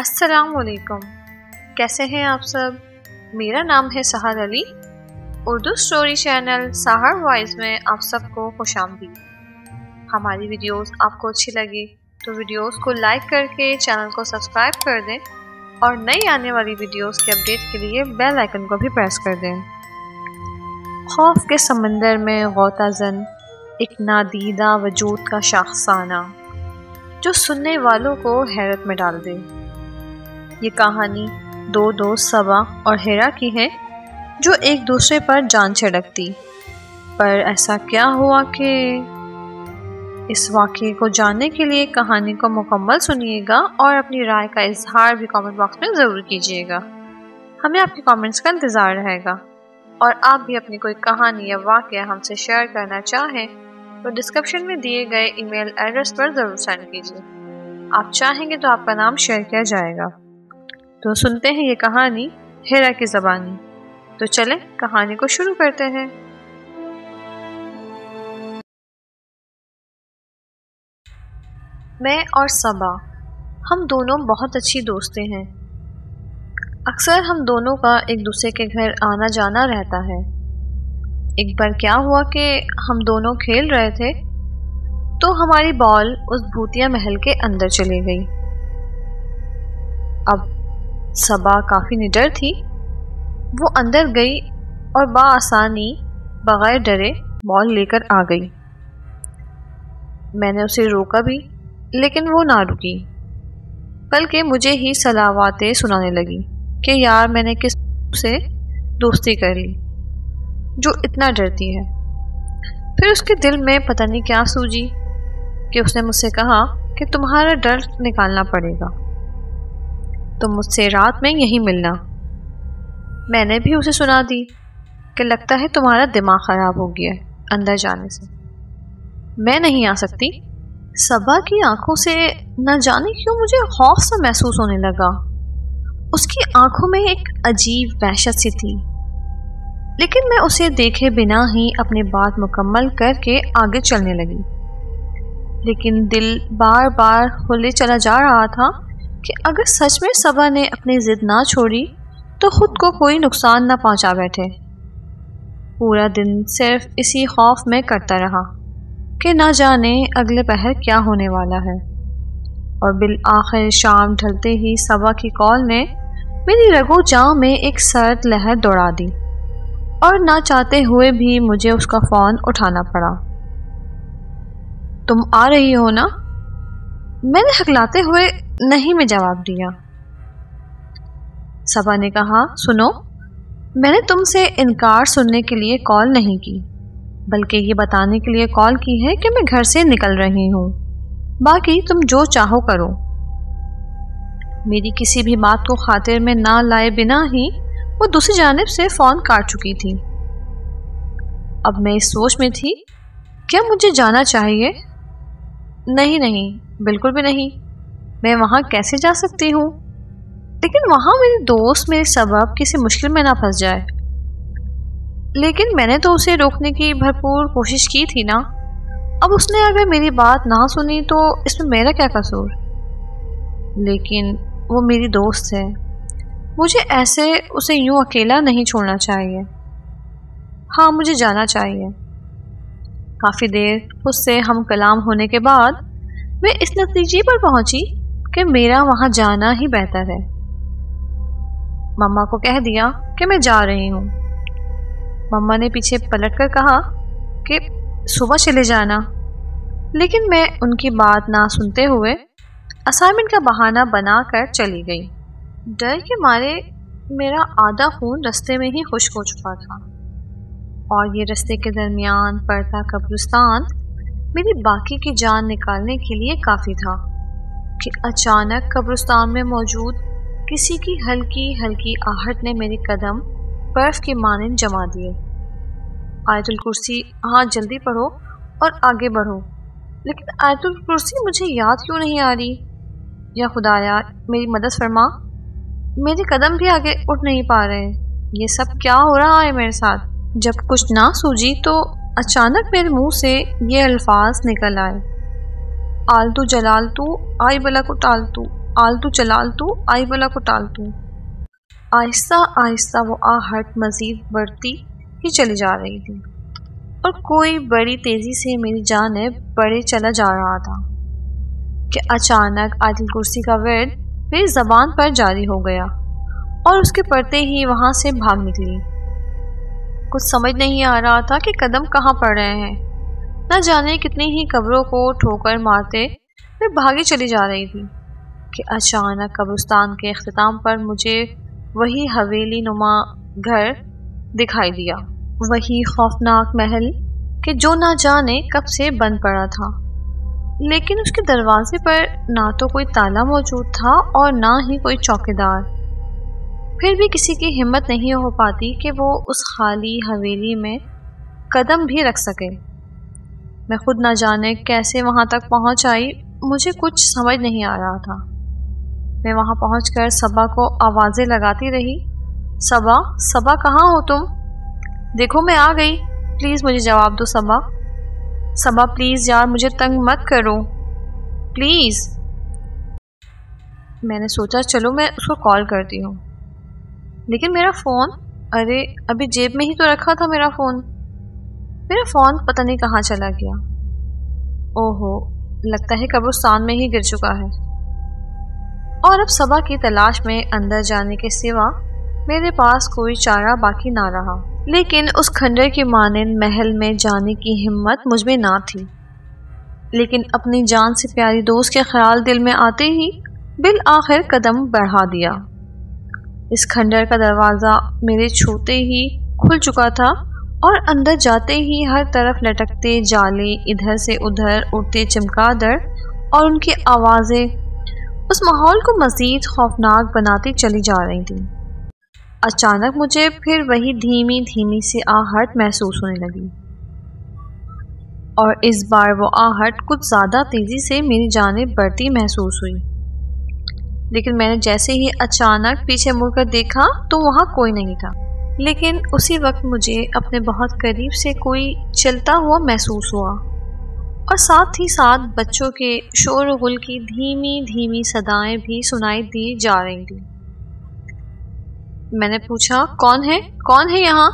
السلام علیکم، کیسے ہیں آپ سب؟ میرا نام ہے سحر علی۔ اردو سٹوری چینل سحر وائز میں آپ سب کو خوش آمدید۔ ہماری ویڈیوز آپ کو اچھی لگی تو ویڈیوز کو لائک کر کے چینل کو سبسکرائب کر دیں اور نئی آنے والی ویڈیوز کے اپڈیٹ کے لیے بیل آئیکن کو بھی پریس کر دیں۔ خوف کے سمندر میں غوطہ زن ایک نادیدہ وجود کا شاخسانہ جو سننے والوں کو حیرت میں ڈال دے۔ یہ کہانی دو دوست صبا اور ہیرا کی ہے جو ایک دوسرے پر جان چھڑکتی، پر ایسا کیا ہوا کہ اس واقعے کو جاننے کے لیے کہانی کو مکمل سنیے گا اور اپنی رائے کا اظہار بھی کامنٹ باکس میں ضرور کیجیے گا۔ ہمیں آپ کے کامنٹس کا انتظار رہے گا، اور آپ بھی اپنی کوئی کہانی یا واقعہ ہم سے شیئر کرنا چاہیں تو ڈسکرپشن میں دیے گئے ای میل ایڈریس پر ضرور سینڈ کیجیے۔ آپ چاہیں گے تو آپ کا نام شیئر کیا جائے گا۔ تو سنتے ہیں یہ کہانی ہیرا کی زبانی۔ تو چلیں کہانی کو شروع کرتے ہیں۔ میں اور صبا ہم دونوں بہت اچھی دوستیں ہیں۔ اکثر ہم دونوں کا ایک دوسرے کے گھر آنا جانا رہتا ہے۔ ایک بار کیا ہوا کہ ہم دونوں کھیل رہے تھے تو ہماری بال اس بھوتیا محل کے اندر چلی گئی۔ اب صبا کافی نڈر تھی، وہ اندر گئی اور بآسانی بغیر ڈرے بال لے کر آ گئی۔ میں نے اسے روکا بھی، لیکن وہ نہ رکی، بلکہ مجھے ہی صلاواتیں سنانے لگی کہ یار میں نے کس سے دوستی کر لی جو اتنا ڈرتی ہے۔ پھر اس کے دل میں پتہ نہیں کیا سوجی کہ اس نے مجھ سے کہا کہ تمہارا ڈر نکالنا پڑے گا، تم مجھ سے رات میں یہیں ملنا۔ میں نے بھی اسے سنا دی کہ لگتا ہے تمہارا دماغ خراب ہو گیا ہے اندر جانے سے، میں نہیں آ سکتی۔ صبا کی آنکھوں سے نہ جانے کیوں مجھے خوف سا محسوس ہونے لگا۔ اس کی آنکھوں میں ایک عجیب وحشت سی تھی، لیکن میں اسے دیکھے بنا ہی اپنی بات مکمل کر کے آگے چلنے لگی۔ لیکن دل بار بار ہلے چلا جا رہا تھا کہ اگر سچ میں صبا نے اپنی ضد نہ چھوڑی تو خود کو کوئی نقصان نہ پہنچا بیٹھے۔ پورا دن صرف اسی خوف میں کٹتا رہا کہ نہ جانے اگلے پہر کیا ہونے والا ہے۔ اور بالآخر شام ڈھلتے ہی صبا کی کال نے میری رگو جاں میں ایک سرد لہر دوڑا دی، اور نہ چاہتے ہوئے بھی مجھے اس کا فون اٹھانا پڑا۔ تم آ رہی ہو نا؟ میں نے ہکلاتے ہوئے نہیں میں جواب دیا۔ صبا نے کہا سنو، میں نے تم سے انکار سننے کے لیے کال نہیں کی، بلکہ یہ بتانے کے لیے کال کی ہے کہ میں گھر سے نکل رہی ہوں، باقی تم جو چاہو کرو۔ میری کسی بھی بات کو خاطر میں نہ لائے بنا ہی وہ دوسری جانب سے فون کاٹ چکی تھی۔ اب میں اس سوچ میں تھی کیا مجھے جانا چاہیے؟ نہیں، بالکل بھی نہیں، میں وہاں کیسے جا سکتی ہوں؟ لیکن وہاں میری دوست میرے سبب کسی مشکل میں نہ پھنس جائے۔ لیکن میں نے تو اسے روکنے کی بھرپور کوشش کی تھی نا۔ اب اس نے اگر میری بات نہ سنی تو اس میں میرا کیا قصور؟ لیکن وہ میری دوست ہے، مجھے ایسے اسے یوں اکیلا نہیں چھوڑنا چاہیے۔ ہاں مجھے جانا چاہیے۔ کافی دیر اس سے ہم کلام ہونے کے بعد میں اس نتیجے پر پہنچی کہ میرا وہاں جانا ہی بہتر ہے۔ مما کو کہہ دیا کہ میں جا رہی ہوں۔ مما نے پیچھے پلٹ کر کہا کہ صبح چلے جانا، لیکن میں ان کی بات نہ سنتے ہوئے اسائنمنٹ کا بہانہ بنا کر چلی گئی۔ ڈر کے مارے میرا آدھا خون رستے میں ہی خشک ہو چکا تھا، اور یہ رستے کے درمیان پڑتا قبرستان میری باقی کی جان نکالنے کے لیے کافی تھا کہ اچانک قبرستان میں موجود کسی کی ہلکی ہلکی آہٹ نے میری قدم برف کے مانند جما دیے۔ آیت الکرسی، ہاں جلدی پڑھو اور آگے بڑھو۔ لیکن آیت الکرسی مجھے یاد کیوں نہیں آ رہی؟ یا خدایا میری مدد فرما، میرے قدم بھی آگے اٹھ نہیں پا رہے۔ یہ سب کیا ہو رہا ہے میرے ساتھ؟ جب کچھ نہ سوجی تو اچانک میرے منہ سے یہ الفاظ نکل آئے، آلتو جلالتو آئی بلا کو ٹالتو، آلتو چلالتو آئی بلا کو ٹالتو۔ آہستہ آہستہ وہ آہٹ مزید بڑھتی ہی چلی جا رہی تھی اور کوئی بڑی تیزی سے میری جانب بڑھے چلا جا رہا تھا کہ اچانک آیت الکرسی کا ورد میری زبان پر جاری ہو گیا اور اس کے پڑھتے ہی وہاں سے بھاگ نکلی۔ کچھ سمجھ نہیں آ رہا تھا کہ قدم کہاں پڑ رہے ہیں، نہ جانے کتنی ہی قبروں کو ٹھوکر مارتے میں بھاگی چلی جا رہی تھی کہ اچانک قبرستان کے اختتام پر مجھے وہی حویلی نما گھر دکھائی دیا، وہی خوفناک محل کہ جو نہ جانے کب سے بند پڑا تھا، لیکن اس کے دروازے پر نہ تو کوئی تالا موجود تھا اور نہ ہی کوئی چوکیدار۔ پھر بھی کسی کی ہمت نہیں ہو پاتی کہ وہ اس خالی حویلی میں قدم بھی رکھ سکے۔ میں خود نہ جانے کیسے وہاں تک پہنچ آئی، مجھے کچھ سمجھ نہیں آ رہا تھا۔ میں وہاں پہنچ کر صبا کو آوازیں لگاتی رہی، صبا، صبا کہاں ہو تم؟ دیکھو میں آ گئی، پلیز مجھے جواب دو صبا، صبا پلیز یار مجھے تنگ مت کرو پلیز۔ میں نے سوچا چلو میں اس کو کال کرتی ہوں، لیکن میرا فون، ارے ابھی جیب میں ہی تو رکھا تھا میرا فون پتہ نہیں کہاں چلا گیا۔ اوہو، لگتا ہے قبرستان میں ہی گر چکا ہے۔ اور اب صبا کی تلاش میں اندر جانے کے سوا میرے پاس کوئی چارہ باقی نہ رہا، لیکن اس کھنڈر کی مانند محل میں جانے کی ہمت مجھ میں نہ تھی۔ لیکن اپنی جان سے پیاری دوست کے خیال دل میں آتے ہی بالآخر قدم بڑھا دیا۔ اس کھنڈر کا دروازہ میرے چھوتے ہی کھل چکا تھا اور اندر جاتے ہی ہر طرف لٹکتے جالے، ادھر سے ادھر اڑتے چمگادڑ اور ان کی آوازیں اس ماحول کو مزید خوفناک بناتی چلی جا رہی تھی۔ اچانک مجھے پھر وہی دھیمی دھیمی سی آہٹ محسوس ہونے لگی، اور اس بار وہ آہٹ کچھ زیادہ تیزی سے میری جانب بڑھتی محسوس ہوئی۔ لیکن میں نے جیسے ہی اچانک پیچھے مڑ کر دیکھا تو وہاں کوئی نہیں تھا، لیکن اسی وقت مجھے اپنے بہت قریب سے کوئی چلتا ہوا محسوس ہوا، اور ساتھ ہی ساتھ بچوں کے شور و غل کی دھیمی دھیمی صدائیں بھی سنائی دی جا رہی تھیں۔ میں نے پوچھا کون ہے یہاں؟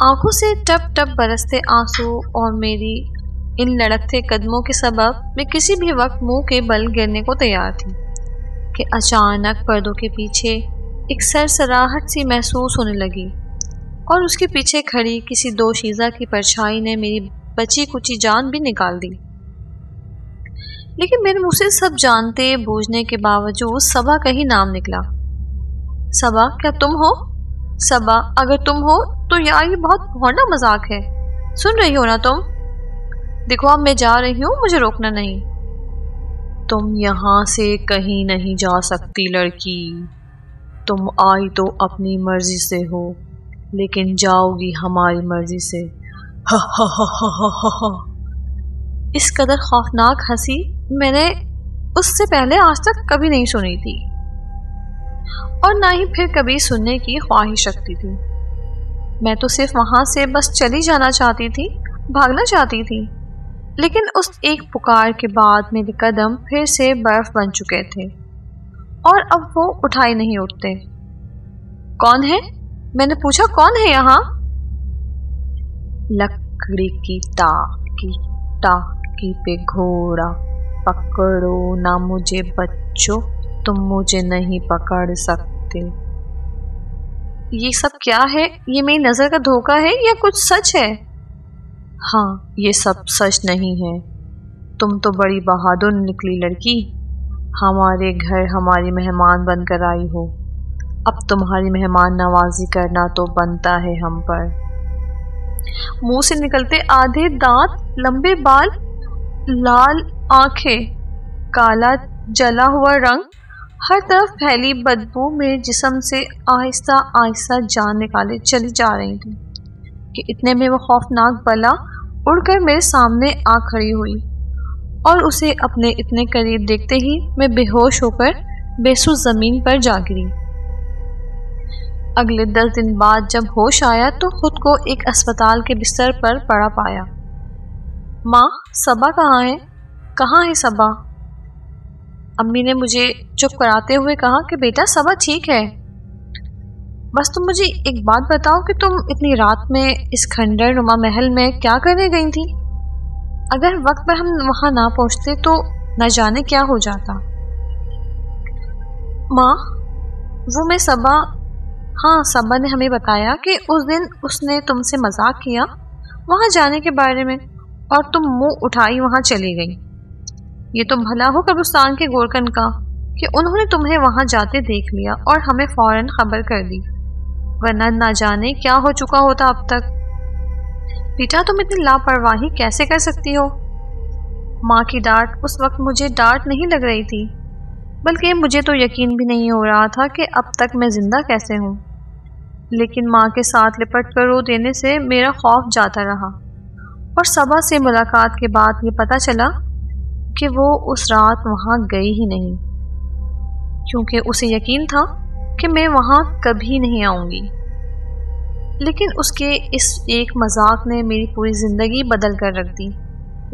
آنکھوں سے ٹپ ٹپ برستے آنسو اور میری ان لڑکتے قدموں کے سبب میں کسی بھی وقت منہ کے بل گرنے کو تیار تھی کہ اچانک پردوں کے پیچھے ایک سرسراہٹ سی محسوس ہونے لگی، اور اس کے پیچھے کھڑی کسی دوشیزہ کی پرچھائی نے میری بچی کچی جان بھی نکال دی۔ لیکن میرے منہ سے سب جانتے بوجھنے کے باوجود صبا کا ہی نام نکلا۔ صبا، کیا تم ہو؟ صبا، اگر تم ہو تو یار یہ بہت بھونڈا مذاق ہے، سن رہی ہو نا تم؟ دیکھو اب میں جا رہی ہوں، مجھے روکنا نہیں۔ تم یہاں سے کہیں نہیں جا سکتی لڑکی، تم آئی تو اپنی مرضی سے ہو، لیکن جاؤ گی ہماری مرضی سے۔ اس قدر خوفناک ہنسی میں نے اس سے پہلے آج تک کبھی نہیں سنی تھی، اور نہ ہی پھر کبھی سننے کی خواہش رکھتی تھی۔ میں تو صرف وہاں سے بس چلی جانا چاہتی تھی، بھاگنا چاہتی تھی، لیکن اس ایک پکار کے بعد میرے قدم پھر سے برف بن چکے تھے اور اب وہ اٹھائی نہیں اٹھتے۔ کون ہے؟ میں نے پوچھا کون ہے یہاں؟ لکڑی کی ٹاکی پہ گھوڑا، پکڑو نہ مجھے بچوں، تم مجھے نہیں پکڑ سکتے۔ یہ سب کیا ہے؟ یہ میری نظر کا دھوکہ ہے یا کچھ سچ ہے؟ ہاں، یہ سب سچ نہیں ہے، تم تو بڑی بہادر نکلی لڑکی، ہمارے گھر ہماری مہمان بن کر آئی ہو، اب تمہاری مہمان نوازی کرنا تو بنتا ہے ہم پر۔ منہ سے نکلتے آدھے دانت، لمبے بال، لال آنکھیں، کالا جلا ہوا رنگ، ہر طرف پھیلی بدبو میرے جسم سے آہستہ آہستہ جان نکالے چلی جا رہی تھی کہ اتنے میں وہ خوفناک بلا اڑ کر میرے سامنے آ کھڑی ہوئی، اور اسے اپنے اتنے قریب دیکھتے ہی میں بے ہوش ہو کر بے سوز زمین پر جا گری۔ اگلے 10 دن بعد جب ہوش آیا تو خود کو ایک اسپتال کے بستر پر پڑا پایا۔ ماں، صبا کہاں ہے؟ کہاں ہے صبا؟ امی نے مجھے چپ کراتے ہوئے کہا کہ بیٹا صبا ٹھیک ہے، بس تم مجھے ایک بات بتاؤ کہ تم اتنی رات میں اس کھنڈر نما محل میں کیا کرنے گئی تھی؟ اگر وقت پر ہم وہاں نہ پہنچتے تو نہ جانے کیا ہو جاتا۔ ماں، وہ میں صبا، ہاں صبا نے ہمیں بتایا کہ اس دن اس نے تم سے مذاق کیا وہاں جانے کے بارے میں، اور تم منہ اٹھائی وہاں چلی گئی۔ یہ تو بھلا ہو قبرستان کے گورکن کا کہ انہوں نے تمہیں وہاں جاتے دیکھ لیا اور ہمیں فوراً خبر کر دی، ورنہ نہ جانے کیا ہو چکا ہوتا اب تک۔ بیٹا تم اتنی لاپرواہی کیسے کر سکتی ہو؟ ماں کی ڈانٹ اس وقت مجھے ڈانٹ نہیں لگ رہی تھی، بلکہ مجھے تو یقین بھی نہیں ہو رہا تھا کہ اب تک میں زندہ کیسے ہوں۔ لیکن ماں کے ساتھ لپٹ کر رو دینے سے میرا خوف جاتا رہا، اور صبا سے ملاقات کے بعد یہ پتہ چلا کہ وہ اس رات وہاں گئی ہی نہیں، کیونکہ اسے یقین تھا کہ میں وہاں کبھی نہیں آؤں گی۔ لیکن اس کے اس ایک مذاق نے میری پوری زندگی بدل کر رکھ دی۔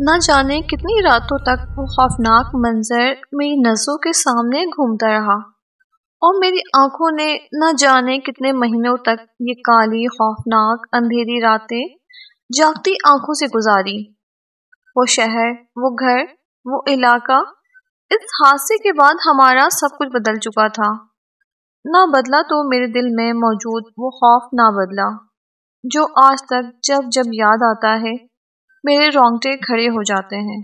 نہ جانے کتنی راتوں تک وہ خوفناک منظر میری نظروں کے سامنے گھومتا رہا، اور میری آنکھوں نے نہ جانے کتنے مہینوں تک یہ کالی خوفناک اندھیری راتیں جاگتی آنکھوں سے گزاری۔ وہ شہر، وہ گھر، وہ علاقہ، اس حادثے کے بعد ہمارا سب کچھ بدل چکا تھا۔ نہ بدلا تو میرے دل میں موجود وہ خوف نہ بدلا، جو آج تک جب جب یاد آتا ہے میرے رونگٹے کھڑے ہو جاتے ہیں۔